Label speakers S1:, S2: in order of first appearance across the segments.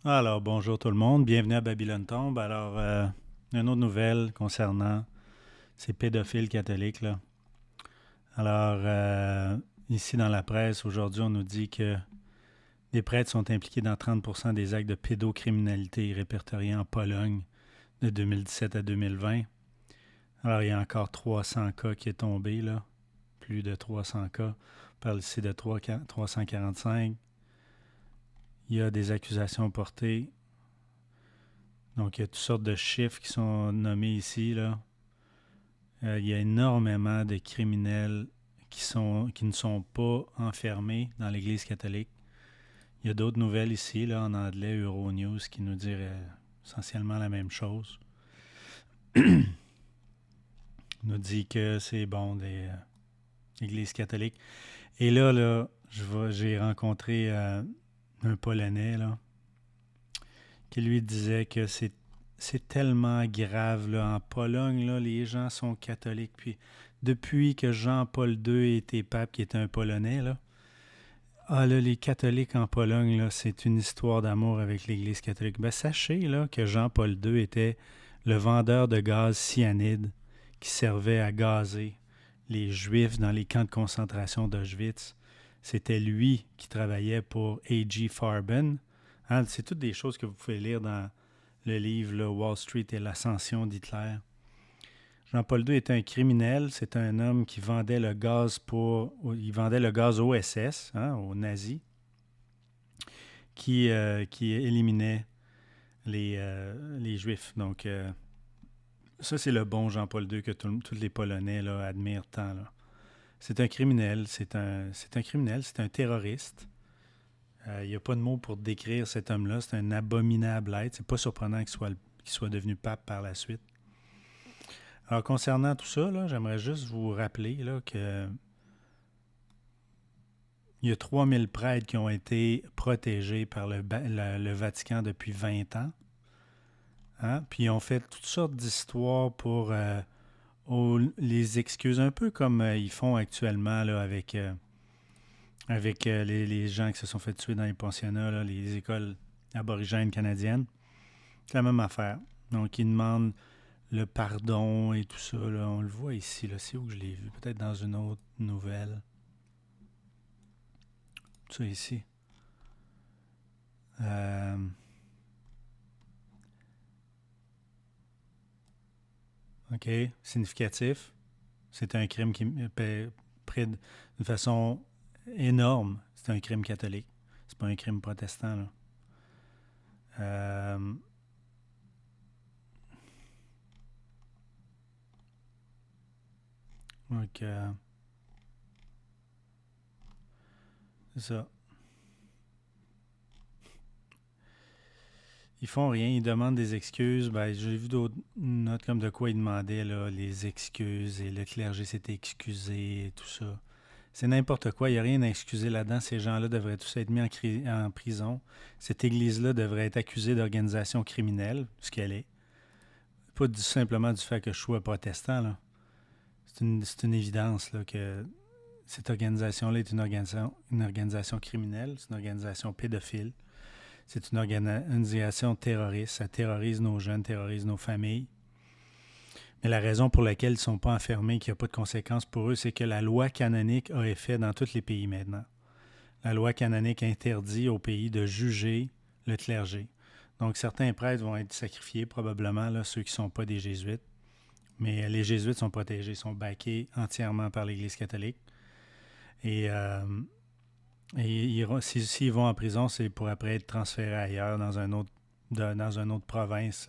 S1: Alors, bonjour tout le monde, bienvenue à Babylone Tombe. Alors, une autre nouvelle concernant ces pédophiles catholiques, là. Alors, ici dans la presse, aujourd'hui, on nous dit que des prêtres sont impliqués dans 30% des actes de pédocriminalité répertoriés en Pologne de 2017 à 2020. Alors, il y a encore 300 cas qui est tombé, là. Plus de 300 cas. On parle ici de 345. Il y a des accusations portées. Donc, il y a toutes sortes de chiffres qui sont nommés ici, là. Il y a énormément de criminels qui ne sont pas enfermés dans l'Église catholique. Il y a d'autres nouvelles ici, là, en anglais, Euronews, qui nous dirait essentiellement la même chose. Nous dit que c'est bon des églises catholiques. Et là, j'ai rencontré un Polonais, là, qui lui disait que c'est tellement grave, là. En Pologne, là, les gens sont catholiques. Puis depuis que Jean-Paul II était pape, qui était un Polonais, là, là, les catholiques en Pologne, là, c'est une histoire d'amour avec l'Église catholique. Ben, sachez là, que Jean-Paul II était le vendeur de gaz cyanide qui servait à gazer les Juifs dans les camps de concentration d'Auschwitz. C'était lui qui travaillait pour A.G. Farben. Hein, c'est toutes des choses que vous pouvez lire dans le livre là, Wall Street et l'ascension d'Hitler. Jean-Paul II était un criminel. C'est un homme qui vendait le gaz il vendait le gaz aux SS, hein, aux nazis, qui éliminait les Juifs. Donc, ça, c'est le bon Jean-Paul II que tous les Polonais là, admirent tant. Là. C'est un criminel, c'est un criminel, c'est un terroriste. Il n'y a pas de mots pour décrire cet homme-là. C'est un abominable être. C'est pas surprenant qu'il soit devenu pape par la suite. Alors, concernant tout ça, là, j'aimerais juste vous rappeler là, que il y a 3000 prêtres qui ont été protégés par le Vatican depuis 20 ans. Hein? Puis ils ont fait toutes sortes d'histoires pour les excuses, un peu comme ils font actuellement là, avec les gens qui se sont fait tuer dans les pensionnats, là, les écoles aborigènes canadiennes. C'est la même affaire. Donc ils demandent le pardon et tout ça. Là. On le voit ici. Là. C'est où que je l'ai vu? Peut-être dans une autre nouvelle. Ça ici. Euh, OK. Significatif. C'est un crime qui près d'une façon énorme. C'est un crime catholique. C'est pas un crime protestant. Là. Euh, donc, c'est ça. Ils font rien, ils demandent des excuses. Ben, j'ai vu d'autres notes comme de quoi ils demandaient là, les excuses et le clergé s'était excusé et tout ça. C'est n'importe quoi, il n'y a rien à excuser là-dedans. Ces gens-là devraient tous être mis en prison. Cette église-là devrait être accusée d'organisation criminelle, ce qu'elle est. Pas simplement du fait que je sois protestant. Là. C'est une évidence là, que cette organisation-là est une organisation criminelle, c'est une organisation pédophile. C'est une organisation terroriste. Ça terrorise nos jeunes, terrorise nos familles. Mais la raison pour laquelle ils ne sont pas enfermés, qu'il n'y a pas de conséquences pour eux, c'est que la loi canonique a effet dans tous les pays maintenant. La loi canonique interdit au pays de juger le clergé. Donc, certains prêtres vont être sacrifiés, probablement, là, ceux qui ne sont pas des jésuites. Mais les jésuites sont protégés, sont backés entièrement par l'Église catholique. Et, s'ils vont en prison, c'est pour après être transférés ailleurs, dans une autre province,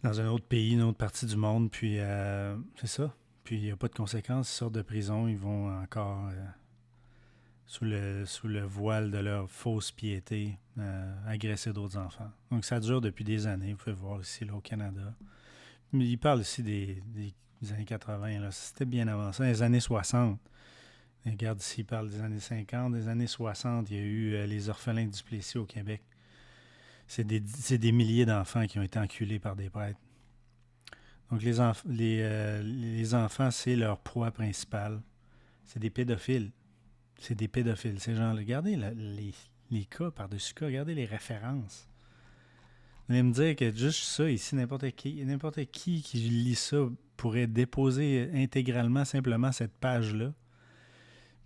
S1: dans un autre pays, une autre partie du monde. Puis, c'est ça. Puis, il n'y a pas de conséquences. Ils sortent de prison, ils vont encore, sous le voile de leur fausse piété, agresser d'autres enfants. Donc, ça dure depuis des années. Vous pouvez voir ici, là, au Canada. Mais il parle ici des années 80. Là. C'était bien avant ça. Les années 60. Regarde ici, il parle des années 50. Des années 60, il y a eu les orphelins du Duplessis au Québec. C'est des milliers d'enfants qui ont été enculés par des prêtres. Donc, les enfants, c'est leur proie principale. C'est des pédophiles. C'est des pédophiles. Ces gens-là, regardez les cas par-dessus cas. Regardez les références. Vous allez me dire que juste ça, ici, n'importe qui lit ça pourrait déposer intégralement simplement cette page-là.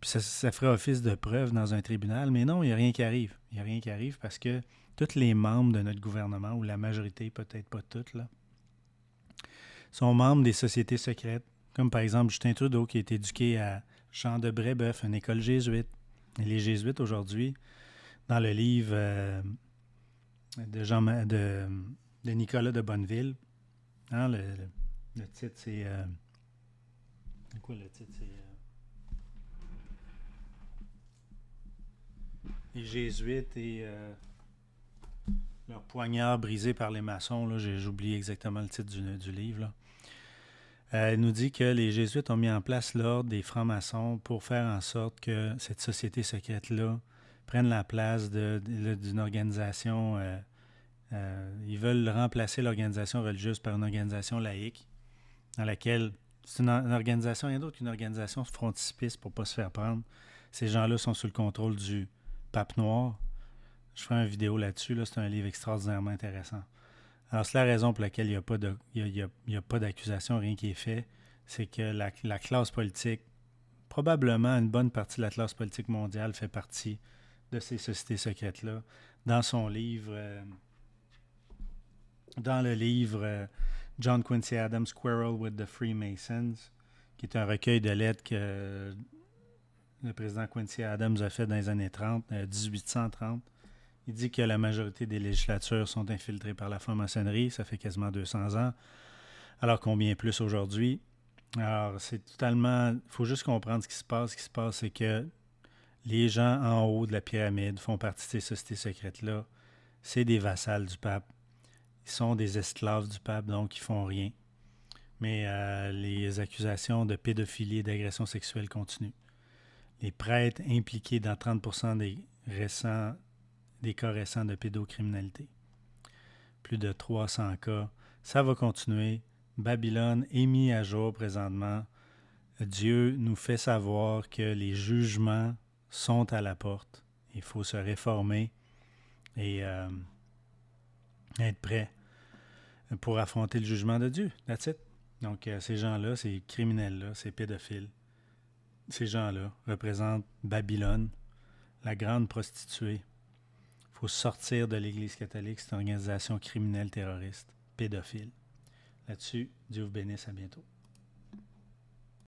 S1: Puis ça ferait office de preuve dans un tribunal. Mais non, il n'y a rien qui arrive. Il n'y a rien qui arrive parce que tous les membres de notre gouvernement, ou la majorité, peut-être pas toutes, là, sont membres des sociétés secrètes. Comme par exemple Justin Trudeau qui est éduqué à Jean de Brébeuf, une école jésuite. Et les jésuites aujourd'hui, dans le livre de Nicolas de Bonneville, hein, le titre c'est... quoi le titre? C'est... les jésuites et leur poignard brisé par les maçons. Là, j'ai oublié exactement le titre du livre. Là. Elle nous dit que les jésuites ont mis en place l'ordre des francs-maçons pour faire en sorte que cette société secrète-là prenne la place d'une organisation. Ils veulent remplacer l'organisation religieuse par une organisation laïque dans laquelle c'est une organisation, rien d'autre qu'une organisation frontispice pour ne pas se faire prendre. Ces gens-là sont sous le contrôle du pape noir. Je ferai une vidéo là-dessus. Là, c'est un livre extraordinairement intéressant. Alors, c'est la raison pour laquelle il n'y a pas d'accusation, rien qui est fait. C'est que la classe politique, probablement une bonne partie de la classe politique mondiale fait partie de ces sociétés secrètes-là. Dans son livre, dans le livre John Quincy Adams, Quarrel with the Freemasons, qui est un recueil de lettres que le président Quincy Adams a fait dans les années 30, 1830, il dit que la majorité des législatures sont infiltrées par la franc-maçonnerie. Ça fait quasiment 200 ans. Alors combien plus aujourd'hui? Alors, c'est totalement... Il faut juste comprendre ce qui se passe. Ce qui se passe, c'est que les gens en haut de la pyramide font partie de ces sociétés secrètes-là. C'est des vassals du pape. Ils sont des esclaves du pape, donc ils font rien. Mais les accusations de pédophilie et d'agression sexuelle continuent. Les prêtres impliqués dans 30% des cas récents de pédocriminalité. Plus de 300 cas. Ça va continuer. Babylone est mis à jour présentement. Dieu nous fait savoir que les jugements sont à la porte. Il faut se réformer et être prêt pour affronter le jugement de Dieu. That's it. Donc, ces gens-là, ces criminels-là, ces pédophiles, ces gens-là représentent Babylone, la grande prostituée. Il faut sortir de l'Église catholique. C'est une organisation criminelle terroriste, pédophile. Là-dessus, Dieu vous bénisse. À bientôt.